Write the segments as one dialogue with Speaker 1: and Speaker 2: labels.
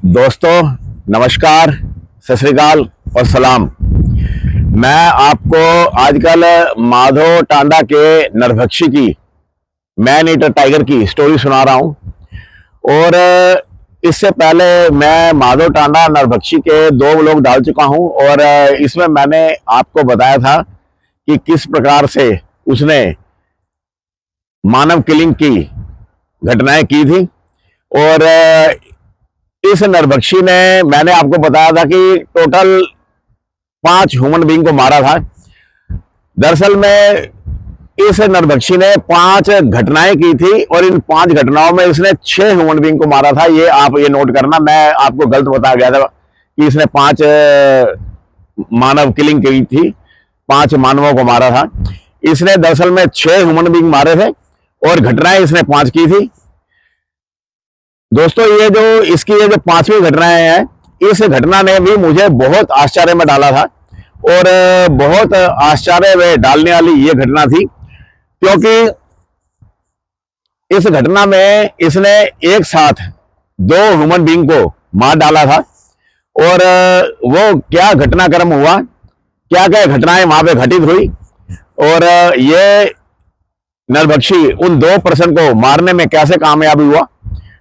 Speaker 1: दोस्तों नमस्कार, सत श्री अकाल और सलाम। मैं आपको आजकल माधव टांडा के नरभक्षी की मैन ईटर टाइगर की स्टोरी सुना रहा हूं। और इससे पहले मैं माधव टांडा नरभक्षी के 2 व्लॉग डाल चुका हूं और इसमें मैंने आपको बताया था कि किस प्रकार से उसने मानव किलिंग की घटनाएं की थी। और इस नरभक्षी ने, मैंने आपको बताया था कि टोटल 5 ह्यूमन बीइंग को मारा था। दरअसल में इस नरभक्षी ने 5 घटनाएं की थी और इन 5 घटनाओं में इसने 6 ह्यूमन बीइंग को मारा था। ये आप नोट करना, मैं आपको गलत बताया गया था कि इसने 5 मानव किलिंग की थी, 5 मानवों को मारा था। इसने दरअसल में 6 ह्यूमन बीइंग मारे थे और घटनाएं इसने 5 की थी। दोस्तों ये जो 5वीं घटनाएं हैं, इस घटना ने भी मुझे बहुत आश्चर्य में डाला था। और बहुत आश्चर्य में डालने वाली ये घटना थी क्योंकि इस घटना में इसने एक साथ 2 ह्यूमन बीइंग को मार डाला था। और वो क्या घटनाक्रम हुआ, क्या क्या घटनाएं वहां पे घटित हुई और ये नरभक्षी उन 2 पर्सन को मारने में कैसे कामयाब हुआ,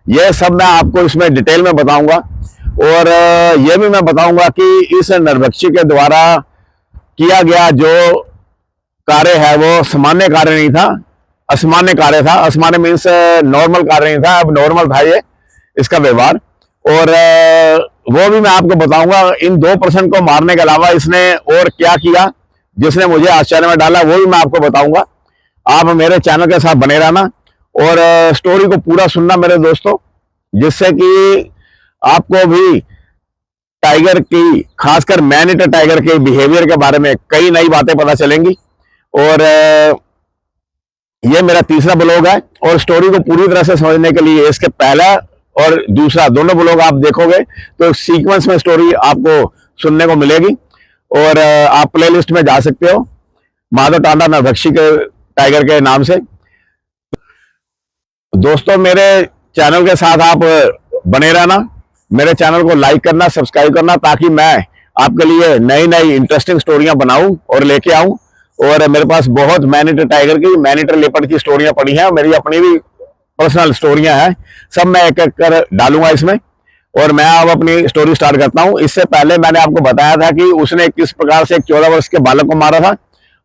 Speaker 1: यह सब मैं आपको इसमें डिटेल में बताऊंगा। और यह भी मैं बताऊंगा कि इस नरभक्षी के द्वारा किया गया जो कार्य है वो सामान्य कार्य नहीं था, असामान्य कार्य था। असामान्य मीन्स नॉर्मल कार्य नहीं था, अब नॉर्मल था ये इसका व्यवहार। और वो भी मैं आपको बताऊंगा। इन 2 पर्सन को मारने के अलावा इसने और क्या किया जिसने मुझे आश्चर्य में डाला, वो भी मैं आपको बताऊंगा। आप मेरे चैनल के साथ बने रहना और स्टोरी को पूरा सुनना मेरे दोस्तों, जिससे कि आपको भी टाइगर की, खासकर मैन ईटर टाइगर के बिहेवियर के बारे में कई नई बातें पता चलेंगी। और ये मेरा तीसरा ब्लॉग है और स्टोरी को पूरी तरह से समझने के लिए इसके पहला और दूसरा दोनों ब्लॉग आप देखोगे तो सीक्वेंस में स्टोरी आपको सुनने को मिलेगी। और आप प्लेलिस्ट में जा सकते हो माधव टांडा नरभक्षी के टाइगर के नाम से। दोस्तों मेरे चैनल के साथ आप बने रहना, मेरे चैनल को लाइक करना, सब्सक्राइब करना, ताकि मैं आपके लिए नई नई इंटरेस्टिंग स्टोरियां बनाऊं और लेके आऊं। और मेरे पास बहुत मैन ईटर टाइगर की, मैन ईटर लेपर्ड की स्टोरियां पड़ी हैं, मेरी अपनी भी पर्सनल स्टोरियां हैं, सब मैं एक एक कर डालूंगा इसमें। और मैं अब अपनी स्टोरी स्टार्ट करता हूं। इससे पहले मैंने आपको बताया था कि उसने किस प्रकार से एक 14 वर्ष के बालक को मारा था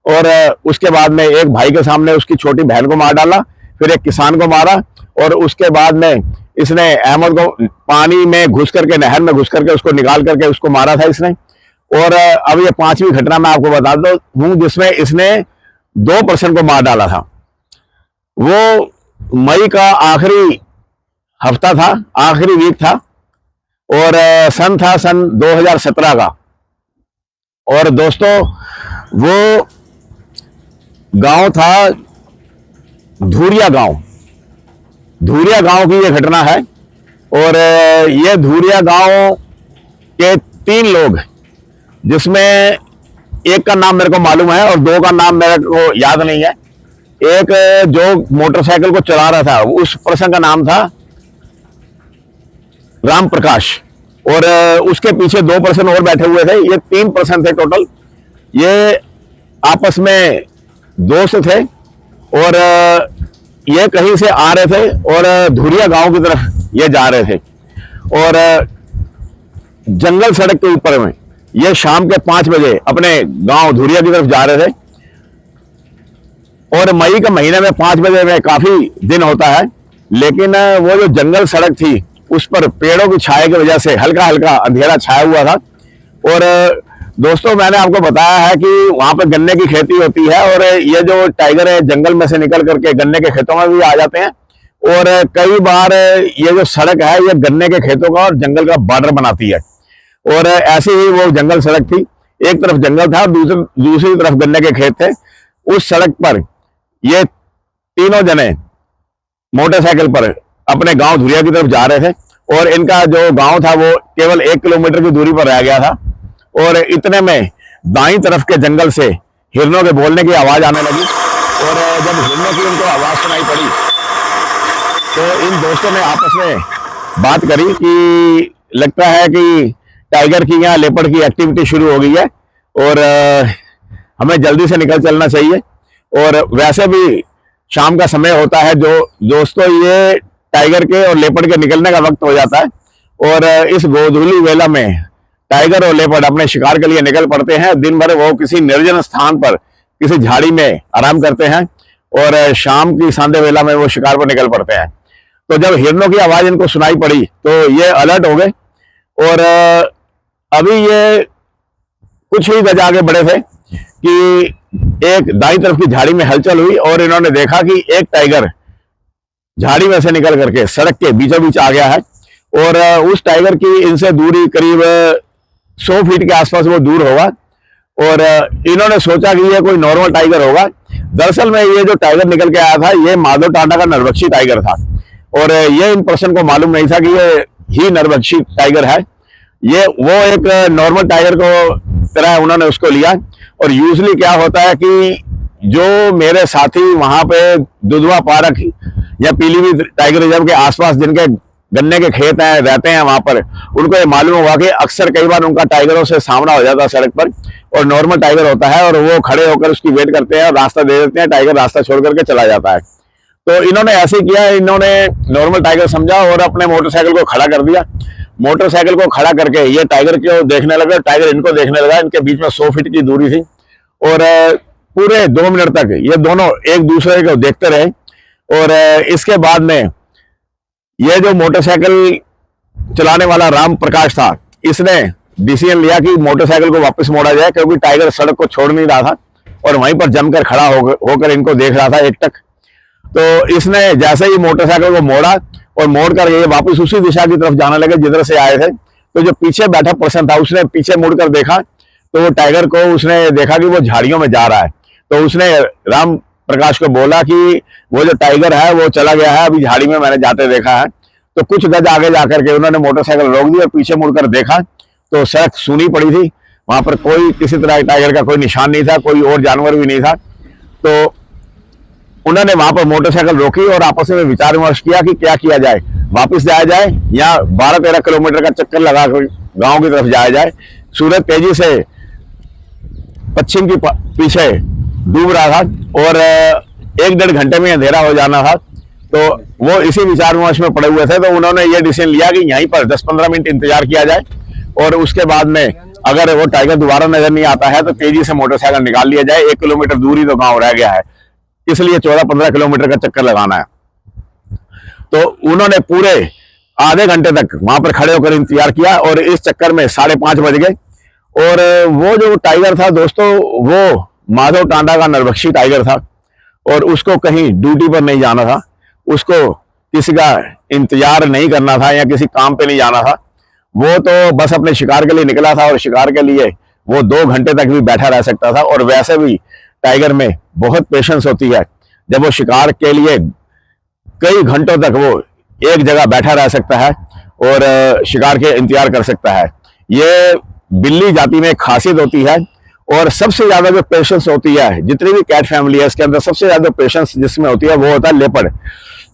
Speaker 1: और उसके बाद में एक भाई के सामने उसकी छोटी बहन को मार डाला, फिर एक किसान को मारा और उसके बाद में इसने अहमद को पानी में घुस करके, नहर में घुस करके उसको निकाल करके उसको मारा था इसने। और अब ये 5वीं घटना मैं आपको बता दूं जिसमें इसने 2 पर्सन को मार डाला था। वो मई का आखिरी हफ्ता था, आखिरी वीक था और सन था सन 2017 का। और दोस्तों वो गांव था धूरिया गांव। धूरिया गांव की ये घटना है। और ये धूरिया गांव के 3 लोग, जिसमें एक का नाम मेरे को मालूम है और 2 का नाम मेरे को याद नहीं है। एक जो मोटरसाइकिल को चला रहा था उस पर्सन का नाम था राम प्रकाश और उसके पीछे 2 पर्सन और बैठे हुए थे। ये 3 पर्सन थे टोटल। ये आपस में दोस्त थे और ये कहीं से आ रहे थे और धुरिया गांव की तरफ ये जा रहे थे। और जंगल सड़क के ऊपर में ये शाम के 5 बजे अपने गांव धुरिया की तरफ जा रहे थे। और मई के महीने में 5 बजे में काफी दिन होता है, लेकिन वो जो जंगल सड़क थी उस पर पेड़ों की छाया की वजह से हल्का हल्का अंधेरा छाया हुआ था। और दोस्तों मैंने आपको बताया है कि वहां पर गन्ने की खेती होती है और ये जो टाइगर है जंगल में से निकल करके गन्ने के खेतों में भी आ जाते हैं। और कई बार ये जो सड़क है ये गन्ने के खेतों का और जंगल का बॉर्डर बनाती है। और ऐसी ही वो जंगल सड़क थी, एक तरफ जंगल था, दूसरी तरफ गन्ने के खेत थे। उस सड़क पर ये तीनों जने मोटरसाइकिल पर अपने गांव धुरिया की तरफ जा रहे थे और इनका जो गांव था वो केवल 1 किलोमीटर की दूरी पर रह गया था। और इतने में दाईं तरफ के जंगल से हिरणों के बोलने की आवाज आने लगी। और जब हिरणों की उनको आवाज सुनाई पड़ी तो इन दोस्तों ने आपस में बात करी कि लगता है कि टाइगर की या लेपर्ड की एक्टिविटी शुरू हो गई है और हमें जल्दी से निकल चलना चाहिए। और वैसे भी शाम का समय होता है जो दोस्तों, ये टाइगर के और लेपर्ड के निकलने का वक्त हो जाता है और इस गोधूली वेला में टाइगर और लेपर्ड अपने शिकार के लिए निकल पड़ते हैं। दिन भर वो किसी निर्जन स्थान पर किसी झाड़ी में आराम करते हैं और शाम की सांध्य वेला में वो शिकार पर निकल पड़ते हैं। तो जब हिरणों की आवाज इनको सुनाई पड़ी तो ये अलर्ट हो गए और अभी ये कुछ ही गज आगे बढ़े थे कि एक दाईं तरफ की झाड़ी में हलचल हुई और इन्होंने देखा कि एक टाइगर झाड़ी में से निकल करके सड़क के बीचों बीच आ गया है और उस टाइगर की इनसे दूरी करीब 100 फीट के आसपास वो दूर होगा और इन्होंने सोचा कि ये कोई नॉर्मल टाइगर होगा। दरअसल में ये जो टाइगर निकल के आया था ये माधव टांडा का नरभक्षी टाइगर था और ये इन पर्सन को मालूम नहीं था कि ये ही नरभक्षी टाइगर है। ये वो एक नॉर्मल टाइगर को तरह उन्होंने उसको लिया। और यूजली क्या होता है कि जो मेरे साथी वहां पे दुधवा पार्क या पीलीभीत टाइगर रिजर्व के आसपास जिनके गन्ने के खेत हैं रहते हैं वहां पर, उनको ये मालूम होगा कि अक्सर कई बार उनका टाइगरों से सामना हो जाता है सड़क पर और नॉर्मल टाइगर होता है और वो खड़े होकर उसकी वेट करते हैं और रास्ता दे देते हैं, टाइगर रास्ता छोड़ करके चला जाता है। तो इन्होंने ऐसे ही किया, इन्होंने नॉर्मल टाइगर समझा और अपने मोटरसाइकिल को खड़ा कर दिया। मोटरसाइकिल को खड़ा करके ये टाइगर को देखने लगे, टाइगर इनको देखने लगा। इनके बीच में 100 फीट की दूरी थी और पूरे 2 मिनट तक ये दोनों एक दूसरे को देखते रहे और इसके बाद में ये जो मोटरसाइकिल चलाने वाला राम प्रकाश था, इसने डिसीजन लिया कि मोटरसाइकिल को वापस मोड़ा जाए क्योंकि टाइगर सड़क को छोड़ नहीं रहा था और वहीं पर जमकर खड़ा होकर इनको देख रहा था एकटक। तो इसने जैसे ही मोटरसाइकिल को मोड़ा और मोड़ कर ये वापस उसी दिशा की तरफ जाने लगे जिधर से आए थे। तो जो पीछे बैठा पर्सन था उसने पीछे मुड़कर देखा तो वो टाइगर को उसने देखा कि वो झाड़ियों में जा रहा है। तो उसने राम प्रकाश को बोला कि वो जो टाइगर है वो चला गया है, अभी झाड़ी में मैंने जाते देखा है। तो कुछ गज आगे जाकर के उन्होंने मोटरसाइकिल रोक दी और पीछे मुड़कर देखा तो सड़क सूनी पड़ी थी, वहां पर कोई किसी तरह टाइगर का कोई निशान नहीं था, कोई और जानवर भी नहीं था। तो उन्होंने वहां पर मोटरसाइकिल रोकी और आपस में विचार विमर्श किया कि क्या किया जाए, वापस जाया जाए या 12-13 किलोमीटर का चक्कर लगाकर गांव की तरफ जाया जाए। सूरज तेजी से पश्चिम की पीछे डूब रहा था और 1-1.5 घंटे में अंधेरा हो जाना था। तो वो इसी विचार विमर्श में पड़े हुए थे। तो उन्होंने ये डिसीजन लिया कि यहीं पर 10-15 मिनट इंतजार किया जाए और उसके बाद में अगर वो टाइगर दोबारा नजर नहीं आता है तो तेजी से मोटरसाइकिल निकाल लिया जाए। 1 किलोमीटर दूरी तो गांव रह गया है, इसलिए 14-15 किलोमीटर का चक्कर लगाना है। तो उन्होंने पूरे आधे घंटे तक वहां पर खड़े होकर इंतजार किया और इस चक्कर में 5:30 बज गए। और वो जो टाइगर था दोस्तों, वो माधव टांडा का नरभक्षी टाइगर था और उसको कहीं ड्यूटी पर नहीं जाना था, उसको किसी का इंतजार नहीं करना था या किसी काम पे नहीं जाना था। वो तो बस अपने शिकार के लिए निकला था और शिकार के लिए वो 2 घंटे तक भी बैठा रह सकता था। और वैसे भी टाइगर में बहुत पेशेंस होती है, जब वो शिकार के लिए कई घंटों तक वो एक जगह बैठा रह सकता है और शिकार के इंतजार कर सकता है। ये बिल्ली जाति में खासियत होती है और सबसे ज्यादा जो पेशेंस होती है, जितनी भी कैट फैमिली है इसके अंदर सबसे ज्यादा पेशेंस जिसमें होती है वो होता है लेपर्ड।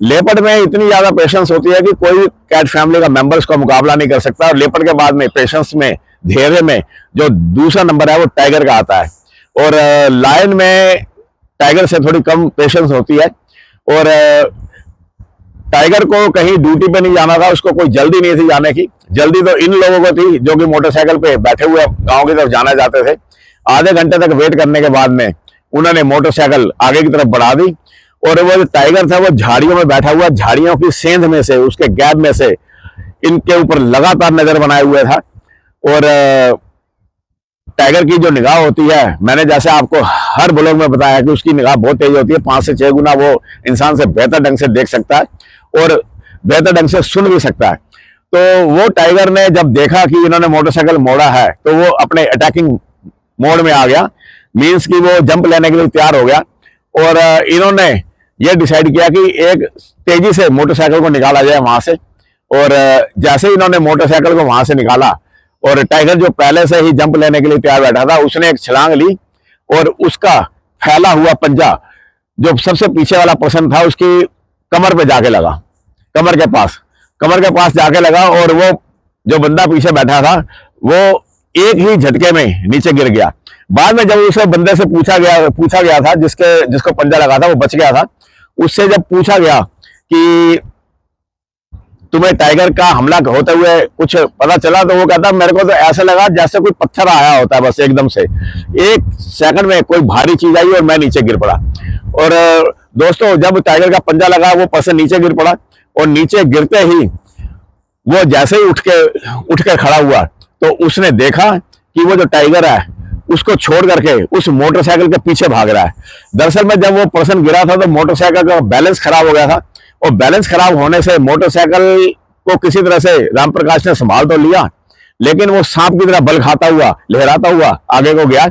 Speaker 1: लेपर्ड में इतनी ज्यादा पेशेंस होती है कि कोई कैट फैमिली का मेंबर इसका मुकाबला नहीं कर सकता। और लेपर्ड के बाद में पेशेंस में, धैर्य में जो दूसरा नंबर है वो टाइगर का आता है। और लायन में टाइगर से थोड़ी कम पेशेंस होती है और टाइगर को कहीं ड्यूटी पे नहीं जाना था, उसको कोई जल्दी नहीं थी जाने की। जल्दी तो इन लोगों को थी जो कि मोटरसाइकिल पे बैठे हुए गांव की तरफ जाना चाहते थे। आधे घंटे तक वेट करने के बाद में उन्होंने मोटरसाइकिल आगे की तरफ बढ़ा दी और वो जो टाइगर था वो झाड़ियों में बैठा हुआ, झाड़ियों की सेंध में से, उसके गैप में से इनके ऊपर लगातार नजर बनाए हुए था। और टाइगर की जो निगाह होती है, मैंने जैसे आपको हर ब्लॉग में बताया कि उसकी निगाह बहुत तेज होती है, 5 से 6 गुना वो इंसान से बेहतर ढंग से देख सकता है और बेहतर ढंग से सुन भी सकता है। तो वो टाइगर ने जब देखा कि इन्होंने मोटरसाइकिल मोड़ा है तो वो अपने अटैकिंग मोड में आ गया, मीन्स कि वो जंप लेने के लिए तैयार हो गया। और इन्होंने ये डिसाइड किया कि एक तेजी से मोटरसाइकिल को निकाला जाए वहां से। और जैसे ही इन्होंने मोटरसाइकिल को वहां से निकाला और टाइगर जो पहले से ही जंप लेने के लिए तैयार बैठा था उसने एक छलांग ली और उसका फैला हुआ पंजा जो सबसे पीछे वाला पर्सन था उसकी कमर पे जाके लगा, कमर के पास जाके लगा और वो जो बंदा पीछे बैठा था वो एक ही झटके में नीचे गिर गया। बाद में जब उसे बंदे से पूछा गया था, जिसको पंजा लगा था वो बच गया था, उससे जब पूछा गया कि तुम्हें टाइगर का हमला होते हुए कुछ पता चला, तो वो कहता मेरे को तो ऐसा लगा जैसे कोई पत्थर आया होता है, बस एकदम से 1 सेकंड में कोई भारी चीज आई और मैं नीचे गिर पड़ा। और दोस्तों, जब टाइगर का पंजा लगा वो पर्सन नीचे गिर पड़ा, और नीचे गिरते ही वो जैसे ही उठ कर खड़ा हुआ तो उसने देखा कि वो जो टाइगर है उसको छोड़ करके उस मोटरसाइकिल के पीछे भाग रहा है। दरअसल में जब वो पर्सन गिरा था तो मोटरसाइकिल का बैलेंस खराब हो गया था, और बैलेंस खराब होने से मोटरसाइकिल को किसी तरह से राम प्रकाश ने संभाल तो लिया, लेकिन वो सांप की तरह बल खाता हुआ लहराता हुआ आगे को गया,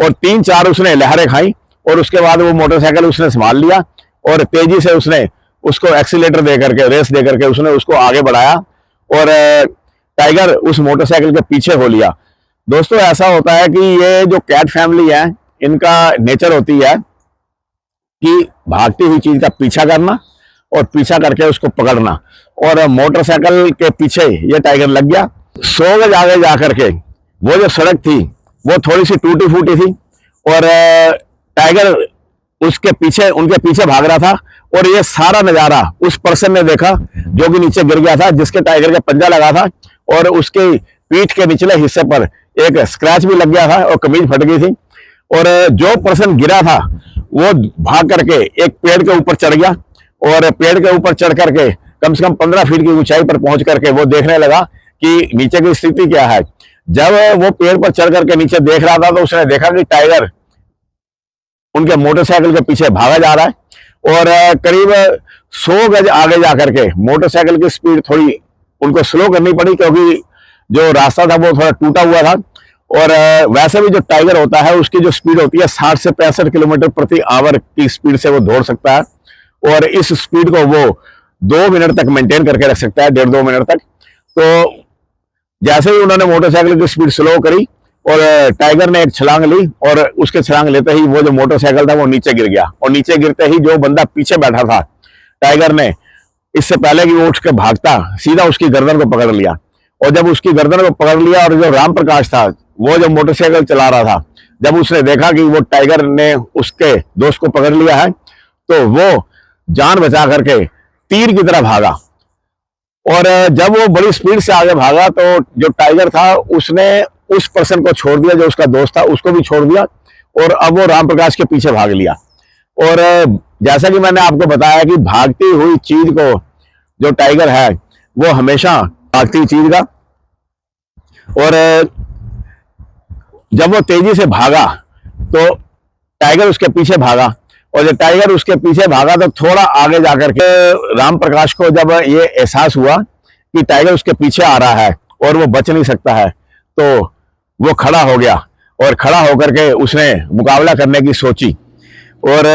Speaker 1: और 3-4 उसने लहरें खाई, और उसके बाद वो मोटरसाइकिल उसने संभाल लिया, और तेजी से उसने उसको एक्सीलेटर दे करके, रेस दे करके उसने उसको आगे बढ़ाया, और टाइगर उस मोटरसाइकिल के पीछे हो लिया। दोस्तों, ऐसा होता है कि ये जो कैट फैमिली है, इनका नेचर होती है कि भागती हुई चीज का पीछा करना और पीछा करके उसको पकड़ना, और मोटरसाइकिल के पीछे ये टाइगर लग गया। 100 गज आगे जाकर के वो जो सड़क थी वो थोड़ी सी टूटी फूटी थी, और टाइगर उनके पीछे भाग रहा था, और ये सारा नजारा उस पर्सन ने देखा जो कि नीचे गिर गया था, जिसके टाइगर का पंजा लगा था, और उसके पीठ के निचले हिस्से पर एक स्क्रैच भी लग गया था और कमीज फट गई थी। और जो पर्सन गिरा था वो भाग करके एक पेड़ के ऊपर चढ़ गया, और पेड़ के ऊपर चढ़ करके कम से कम 15 फीट की ऊंचाई पर पहुंच करके वो देखने लगा कि नीचे की स्थिति क्या है। जब वो पेड़ पर चढ़ करके नीचे देख रहा था तो उसने देखा कि टाइगर उनके मोटरसाइकिल के पीछे भागा जा रहा है, और करीब 100 गज आगे जाकर के मोटरसाइकिल की स्पीड थोड़ी उनको स्लो करनी पड़ी, क्योंकि जो रास्ता था वो थोड़ा टूटा हुआ था। और वैसे भी जो टाइगर होता है उसकी जो स्पीड होती है 60 से 65 किलोमीटर प्रति आवर की स्पीड से वो दौड़ सकता है, और इस स्पीड को वो 2 मिनट तक मेंटेन करके रख सकता है, 1.5-2 मिनट तक। तो जैसे ही उन्होंने मोटरसाइकिल की स्पीड स्लो करी और टाइगर ने एक छलांग ली, और उसके छलांग लेते ही वो जो मोटरसाइकिल था वो नीचे गिर गया, और नीचे गिरते ही जो बंदा पीछे बैठा था टाइगर ने, इससे पहले कि वो उठ के भागता, सीधा उसकी गर्दन को पकड़ लिया। और जब उसकी गर्दन को पकड़ लिया, और जो राम प्रकाश था वो जो मोटरसाइकिल चला रहा था, जब उसने देखा कि वो टाइगर ने उसके दोस्त को पकड़ लिया है, तो वो जान बचा करके तीर की तरह भागा। और जब वो बड़ी स्पीड से आगे भागा तो जो टाइगर था उसने उस पर्सन को छोड़ दिया, जो उसका दोस्त था उसको भी छोड़ दिया, और अब वो राम प्रकाश के पीछे भाग लिया। और जैसा कि मैंने आपको बताया कि भागती हुई चीज को जो टाइगर है वो हमेशा भागती हुई चीज का, और जब वो तेजी से भागा तो टाइगर उसके पीछे भागा, और जब टाइगर उसके पीछे भागा तो थोड़ा आगे जाकर के राम प्रकाश को जब ये एहसास हुआ कि टाइगर उसके पीछे आ रहा है और वो बच नहीं सकता है, तो वो खड़ा हो गया, और खड़ा होकर के उसने मुकाबला करने की सोची। और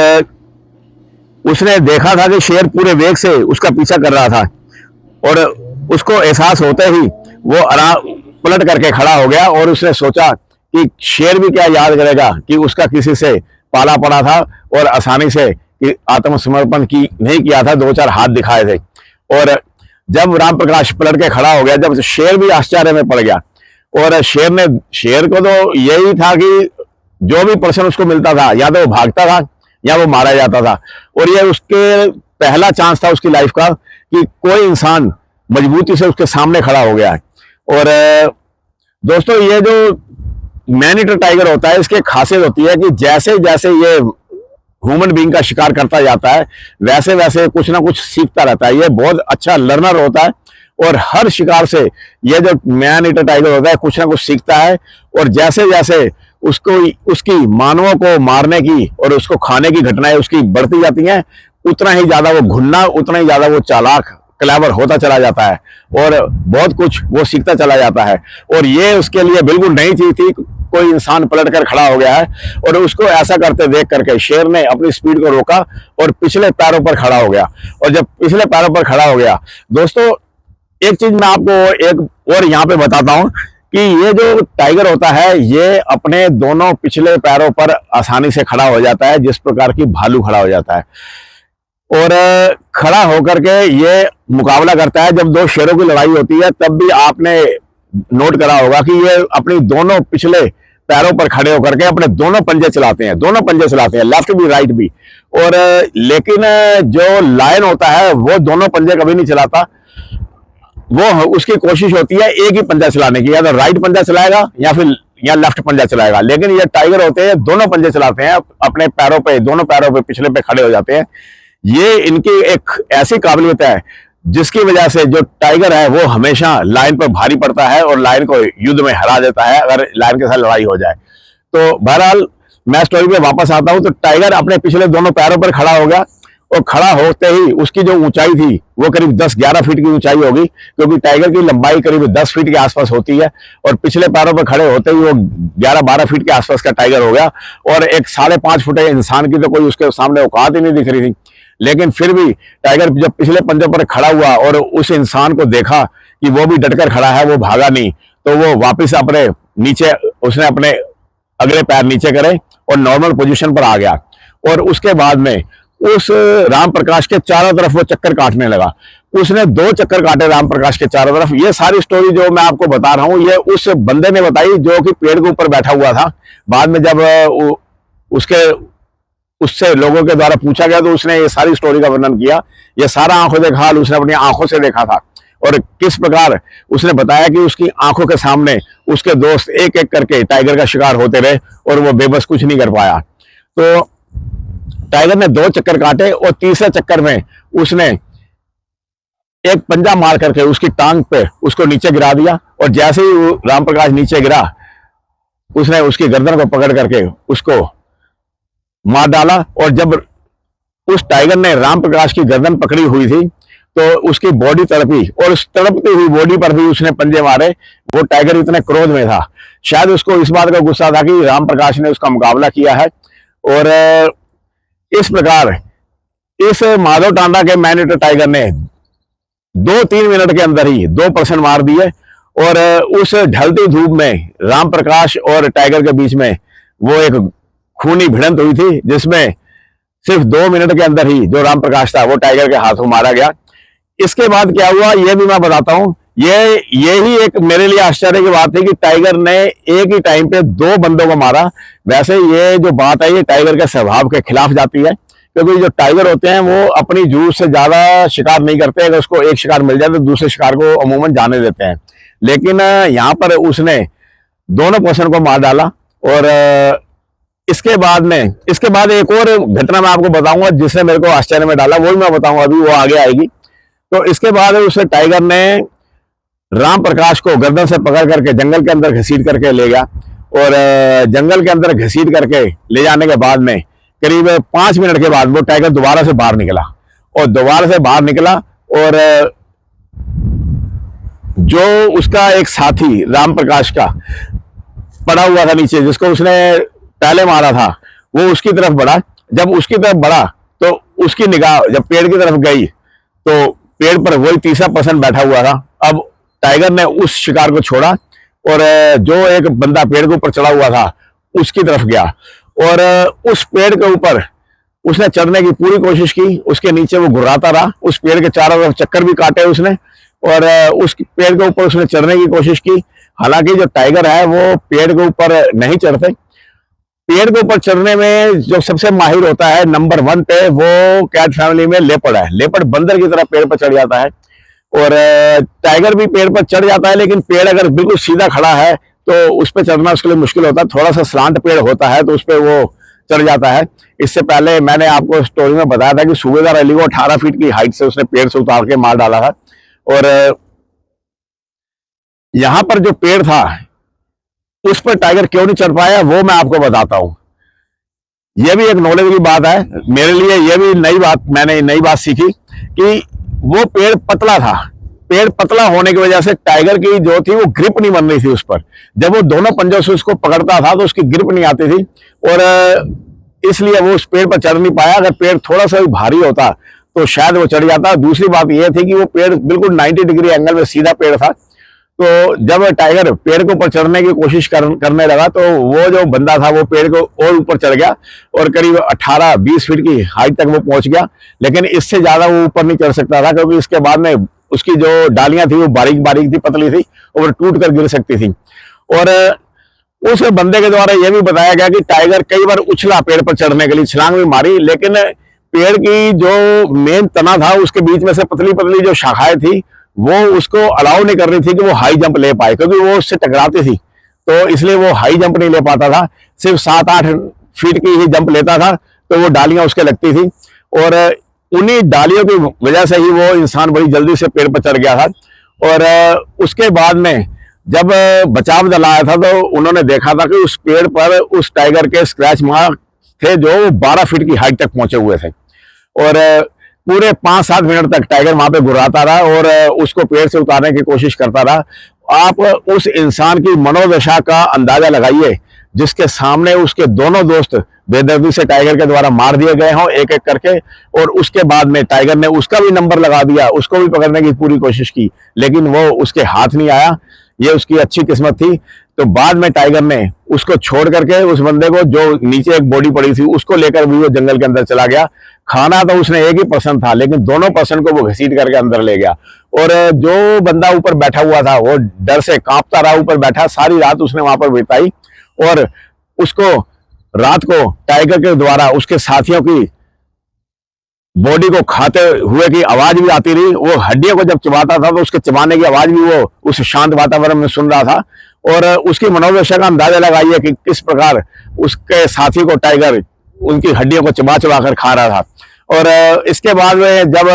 Speaker 1: उसने देखा था कि शेर पूरे वेग से उसका पीछा कर रहा था, और उसको एहसास होते ही वो आराम पलट करके खड़ा हो गया, और उसने सोचा कि शेर भी क्या याद करेगा कि उसका किसी से पाला पड़ा था और आसानी से आत्मसमर्पण की नहीं किया था, 2-4 हाथ दिखाए थे। और जब राम प्रकाश पलट के खड़ा हो गया, जब शेर भी आश्चर्य में पड़ गया, और शेर को तो यही था कि जो भी पर्सन उसको मिलता था या तो वो भागता था या वो मारा जाता था, और ये उसके पहला चांस था उसकी लाइफ का कि कोई इंसान मजबूती से उसके सामने खड़ा हो गया है। और दोस्तों, ये जो मैन ईटर टाइगर होता है, इसकी खासियत होती है कि जैसे जैसे ये ह्यूमन बीइंग का शिकार करता जाता है वैसे वैसे कुछ ना कुछ सीखता रहता है। ये बहुत अच्छा लर्नर होता है, और हर शिकार से ये जो मैन ईटर टाइगर होता है कुछ ना कुछ सीखता है, और जैसे जैसे उसकी मानवों को मारने की और उसको खाने की घटनाएं उसकी बढ़ती जाती हैं, उतना ही ज्यादा वो घुन्ना, उतना ही ज्यादा वो चालाक क्लेवर होता चला जाता है, और बहुत कुछ वो सीखता चला जाता है। और ये उसके लिए बिल्कुल नई चीज थी, कोई इंसान पलट कर खड़ा हो गया है, और उसको ऐसा करते देख करके शेर ने अपनी स्पीड को रोका और पिछले पैरों पर खड़ा हो गया। और जब पिछले पैरों पर खड़ा हो गया, दोस्तों एक चीज मैं आपको एक और यहाँ पे बताता हूँ कि ये जो टाइगर होता है ये अपने दोनों पिछले पैरों पर आसानी से खड़ा हो जाता है, जिस प्रकार की भालू खड़ा हो जाता है। और खड़ा होकर के ये मुकाबला करता है। जब 2 शेरों की लड़ाई होती है तब भी आपने नोट करा होगा कि ये अपनी दोनों पिछले पैरों पर खड़े होकर के अपने दोनों पंजे चलाते हैं, दोनों पंजे चलाते हैं, लेफ्ट भी राइट भी। और लेकिन जो लायन होता है वो दोनों पंजे कभी नहीं चलाता, वो उसकी कोशिश होती है एक ही पंजा चलाने की, या तो राइट पंजा चलाएगा या लेफ्ट पंजा चलाएगा। लेकिन ये टाइगर होते हैं दोनों पंजे चलाते हैं, अपने पैरों पे, दोनों पैरों पे पिछले पे खड़े हो जाते हैं। ये इनकी एक ऐसी काबिलियत है जिसकी वजह से जो टाइगर है वो हमेशा लायन पर भारी पड़ता है और लायन को युद्ध में हरा देता है अगर लायन के साथ लड़ाई हो जाए। तो बहरहाल मैं स्टोरी पे वापस आता हूं। तो टाइगर अपने पिछले दोनों पैरों पर खड़ा हो गया और खड़ा होते ही उसकी जो ऊंचाई थी वो करीब 10-11 फीट की ऊंचाई होगी, क्योंकि टाइगर की लंबाई करीब 10 फीट के आसपास होती है। और पिछले पैरों पर खड़े होते ही वो 11-12 फीट के आसपास का टाइगर हो गया। और एक 5.5 फुट इंसान की तो कोई उसके सामने औकात ही नहीं दिख रही थी। लेकिन फिर भी टाइगर जब पिछले पंजों पर खड़ा हुआ और उस इंसान को देखा कि वो भी डटकर खड़ा है, वो भागा नहीं, तो वो वापस अपने नीचे, उसने अपने अगले पैर नीचे करे और नॉर्मल पोजीशन पर आ गया। और उसके बाद में उस राम प्रकाश के चारों तरफ वो चक्कर काटने लगा। उसने 2 चक्कर काटे राम प्रकाश के चारों तरफ। ये सारी स्टोरी जो मैं आपको बता रहा हूं ये उस बंदे ने बताई जो कि पेड़ के ऊपर बैठा हुआ था। बाद में जब उससे लोगों के द्वारा पूछा गया तो उसने ये सारी स्टोरी का वर्णन किया। ये सारा आंखों देखा हाल उसने अपनी आंखों से देखा था और किस प्रकार उसने बताया कि उसकी आंखों के सामने उसके दोस्त एक एक करके टाइगर का शिकार होते रहे और वो बेबस कुछ नहीं कर पाया। तो टाइगर ने 2 चक्कर काटे और तीसरे चक्कर में उसने एक पंजा मार करके उसकी टांग पे उसको नीचे गिरा दिया। और जैसे ही राम प्रकाश नीचे गिरा उसने उसकी गर्दन को पकड़ करके उसको मार डाला। और जब उस टाइगर ने राम प्रकाश की गर्दन पकड़ी हुई थी तो उसकी बॉडी तड़पी और उस तड़पती हुई बॉडी पर भी उसने पंजे मारे। वो टाइगर इतने क्रोध में था, शायद उसको इस बात का गुस्सा था कि राम प्रकाश ने उसका मुकाबला किया है। और इस प्रकार इस माधव टांडा के मैनेटर टाइगर ने 2-3 मिनट के अंदर ही 2 पर्सन मार दिए। और उस ढलती धूप में राम प्रकाश और टाइगर के बीच में वो एक खूनी भिड़ंत हुई थी, जिसमें सिर्फ 2 मिनट के अंदर ही जो राम प्रकाश था वो टाइगर के हाथों मारा गया। इसके बाद क्या हुआ ये भी मैं बताता हूं। यही एक मेरे लिए आश्चर्य की बात थी कि टाइगर ने एक ही टाइम पे 2 बंदों को मारा। वैसे ये जो बात है ये टाइगर के स्वभाव के खिलाफ जाती है, क्योंकि जो टाइगर होते हैं वो अपनी जूझ से ज्यादा शिकार नहीं करते। अगर उसको एक शिकार मिल जाए तो दूसरे शिकार को अमूमन जाने देते हैं। लेकिन यहाँ पर उसने दोनों पर्सन को मार डाला। और इसके बाद एक और घटना मैं आपको बताऊंगा जिसने मेरे को आश्चर्य में डाला, वो भी मैं बताऊंगा, अभी वो आगे आएगी। तो इसके बाद उसे टाइगर ने राम प्रकाश को गर्दन से पकड़ करके जंगल के अंदर घसीट करके ले गया। और जंगल के अंदर घसीट करके ले जाने के बाद में करीब 5 मिनट के बाद वो टाइगर दोबारा से बाहर निकला। और जो उसका एक साथी राम प्रकाश का पड़ा हुआ था नीचे, जिसको उसने पहले मारा था, वो उसकी तरफ बढ़ा। जब उसकी तरफ बढ़ा तो उसकी निगाह जब पेड़ की तरफ गई तो पेड़ पर वही तीसरा पर्सन बैठा हुआ था। अब टाइगर ने उस शिकार को छोड़ा और जो एक बंदा पेड़ के ऊपर चढ़ा हुआ था उसकी तरफ गया और उस पेड़ के ऊपर उसने चढ़ने की पूरी कोशिश की। उसके नीचे वो घुर्राता रहा, उस पेड़ के चारों तरफ चक्कर भी काटे उसने और उस पेड़ के ऊपर उसने चढ़ने की कोशिश की। हालांकि जो टाइगर है वो पेड़ के ऊपर नहीं चढ़ते। पेड़ के ऊपर चढ़ने में जो सबसे माहिर होता है नंबर 1 पे, वो कैट फैमिली में लेपर्ड है। लेपर्ड बंदर की तरह पेड़ पर चढ़ जाता है और टाइगर भी पेड़ पर चढ़ जाता है। लेकिन पेड़ अगर बिल्कुल सीधा खड़ा है तो उस पर चढ़ना उसके लिए मुश्किल होता है। थोड़ा सा स्लांट पेड़ होता है तो उस पर वो चढ़ जाता है। इससे पहले मैंने आपको स्टोरी में बताया था कि सूबेदार अली को 18 फीट की हाइट से उसने पेड़ से उतार के मार डाला था। और यहां पर जो पेड़ था उस पर टाइगर क्यों नहीं चढ़ पाया वो मैं आपको बताता हूं। यह भी एक नॉलेज की बात है मेरे लिए। यह भी मैंने नई बात सीखी कि वो पेड़ पतला था। पेड़ पतला होने की वजह से टाइगर की जो थी वो ग्रिप नहीं बन रही थी उस पर। जब वो दोनों पंजों से उसको पकड़ता था तो उसकी ग्रिप नहीं आती थी और इसलिए वो उस पेड़ पर चढ़ नहीं पाया। अगर पेड़ थोड़ा सा भी भारी होता तो शायद वो चढ़ जाता। दूसरी बात यह थी कि वो पेड़ बिल्कुल 90 डिग्री एंगल में सीधा पेड़ था। तो जब टाइगर पेड़ के ऊपर चढ़ने की कोशिश करने लगा तो वो जो बंदा था वो पेड़ को और ऊपर चढ़ गया और करीब 18-20 फीट की हाइट तक वो पहुंच गया। लेकिन इससे ज्यादा वो ऊपर नहीं चढ़ सकता था, क्योंकि इसके बाद में उसकी जो डालियां थी वो बारीक बारीक थी, पतली थी और टूट कर गिर सकती थी। और उस बंदे के द्वारा यह भी बताया गया कि टाइगर कई बार उछला पेड़ पर चढ़ने के लिए, छलांग भी मारी, लेकिन पेड़ की जो मेन तना था उसके बीच में से पतली पतली जो शाखाएं थी वो उसको अलाउ नहीं कर रही थी कि वो हाई जंप ले पाए, क्योंकि वो उससे टकराती थी, तो इसलिए वो हाई जंप नहीं ले पाता था। सिर्फ 7-8 फीट की ही जंप लेता था, तो वो डालियां उसके लगती थी और उन्हीं डालियों की वजह से ही वो इंसान बड़ी जल्दी से पेड़ पर चढ़ गया था। और उसके बाद में जब बचाव दल आया था तो उन्होंने देखा था कि उस पेड़ पर उस टाइगर के स्क्रैच मार्क थे जो 12 फीट की हाइट तक पहुंचे हुए थे। और पूरे 5-7 मिनट तक टाइगर वहां पे घुराता रहा और उसको पेड़ से उतारने की कोशिश करता रहा। आप उस इंसान की मनोदशा का अंदाजा लगाइए जिसके सामने उसके दोनों दोस्त बेदर्दी से टाइगर के द्वारा मार दिए गए हों एक एक करके, और उसके बाद में टाइगर ने उसका भी नंबर लगा दिया, उसको भी पकड़ने की पूरी कोशिश की, लेकिन वो उसके हाथ नहीं आया। ये उसकी अच्छी किस्मत थी। तो बाद में टाइगर ने उसको छोड़ करके उस बंदे को, जो नीचे एक बॉडी पड़ी थी, उसको लेकर भी वो जंगल के अंदर चला गया। खाना तो उसने एक ही पर्सन था, लेकिन दोनों पर्सन को वो घसीट करके अंदर ले गया। और जो बंदा ऊपर बैठा हुआ था वो डर से कांपता रहा, ऊपर बैठा, सारी रात उसने वहां पर बिताई। और उसको रात को टाइगर के द्वारा उसके साथियों की बॉडी को खाते हुए की आवाज भी आती रही। वो हड्डियों को जब चबाता था तो उसके चबाने की आवाज भी वो उस शांत वातावरण में सुन रहा था। और उसकी मनोदशा का अंदाजा लगाइए कि किस प्रकार उसके साथी को टाइगर उनकी हड्डियों को चबा चबा कर खा रहा था। और इसके बाद में जब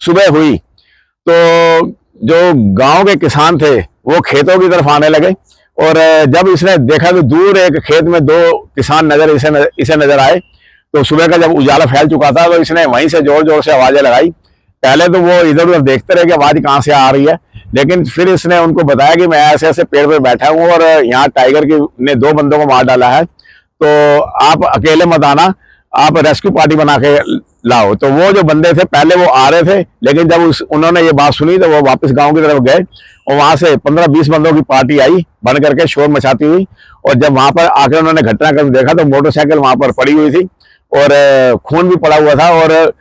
Speaker 1: सुबह हुई तो जो गांव के किसान थे वो खेतों की तरफ आने लगे। और जब इसने देखा कि दूर एक खेत में 2 किसान इसे नजर आए, तो सुबह का जब उजाला फैल चुका था तो इसने वहीं से जोर जोर से आवाजें लगाई। पहले तो वो इधर उधर देखते रहे कि आवाज कहाँ से आ रही है, लेकिन फिर इसने उनको बताया कि मैं ऐसे ऐसे पेड़ पे बैठा हूँ और यहाँ टाइगर ने 2 बंदों को मार डाला है, तो आप अकेले मत आना, आप रेस्क्यू पार्टी बना के लाओ। तो वो जो बंदे थे पहले वो आ रहे थे, लेकिन जब उन्होंने ये बात सुनी तो वो वापस गांव की तरफ गए और वहां से 15-20 बंदों की पार्टी आई बन करके शोर मचाती हुई। और जब वहां पर आकर उन्होंने घटनाक्रम देखा तो मोटरसाइकिल वहां पर पड़ी हुई थी और खून भी पड़ा हुआ था और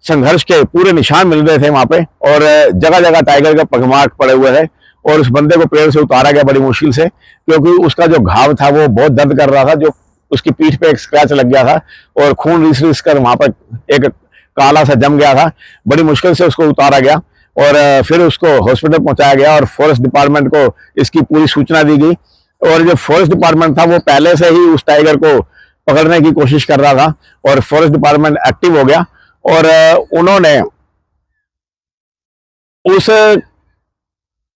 Speaker 1: संघर्ष के पूरे निशान मिल रहे थे वहां पे, और जगह जगह टाइगर के पगमार्क पड़े हुए थे। और उस बंदे को पेड़ से उतारा गया बड़ी मुश्किल से, क्योंकि उसका जो घाव था वो बहुत दर्द कर रहा था, जो उसकी पीठ पे एक स्क्रैच लग गया था और खून रिस रिस कर वहां पर एक काला सा जम गया था। बड़ी मुश्किल से उसको उतारा गया और फिर उसको हॉस्पिटल पहुंचाया गया और फॉरेस्ट डिपार्टमेंट को इसकी पूरी सूचना दी गई। और जो फॉरेस्ट डिपार्टमेंट था वो पहले से ही उस टाइगर को पकड़ने की कोशिश कर रहा था और फॉरेस्ट डिपार्टमेंट एक्टिव हो गया और उन्होंने उस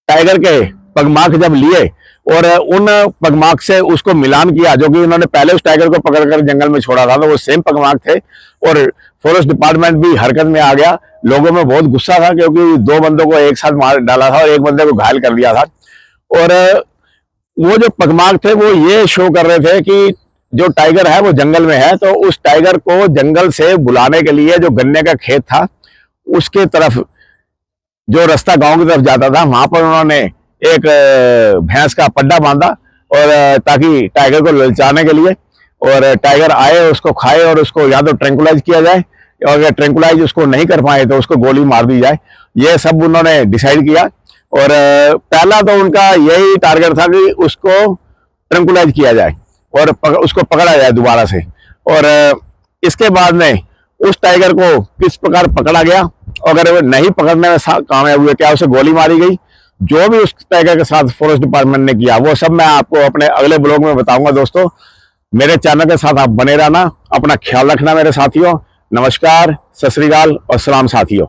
Speaker 1: टाइगर के पगमार्क जब लिए और उन पगमार्क से उसको मिलान किया, जो कि उन्होंने पहले उस टाइगर को पकड़कर जंगल में छोड़ा था, तो वो सेम पगमार्क थे। और फॉरेस्ट डिपार्टमेंट भी हरकत में आ गया। लोगों में बहुत गुस्सा था क्योंकि 2 बंदों को एक साथ मार डाला था और एक बंदे को घायल कर दिया था। और वो जो पगमार्क थे वो ये शो कर रहे थे कि जो टाइगर है वो जंगल में है, तो उस टाइगर को जंगल से बुलाने के लिए जो गन्ने का खेत था उसके तरफ जो रास्ता गांव की तरफ जाता था वहां पर उन्होंने एक भैंस का पड्डा बांधा और ताकि टाइगर को ललचाने के लिए, और टाइगर आए उसको खाए और उसको या तो ट्रैंकुलाइज किया जाए और अगर ट्रैंकुलाइज उसको नहीं कर पाए तो उसको गोली मार दी जाए। ये सब उन्होंने डिसाइड किया और पहला तो उनका यही टारगेट था कि उसको ट्रैंकुलाइज किया जाए और उसको पकड़ा जाए दोबारा से। और इसके बाद में उस टाइगर को किस प्रकार पकड़ा गया, अगर वो नहीं पकड़ने में कामयाब हुए, क्या उसे गोली मारी गई, जो भी उस टाइगर के साथ फॉरेस्ट डिपार्टमेंट ने किया वो सब मैं आपको अपने अगले ब्लॉग में बताऊंगा। दोस्तों मेरे चैनल के साथ आप बने रहना, अपना ख्याल रखना मेरे साथियों। नमस्कार, सत श्री अकाल और सलाम साथियों।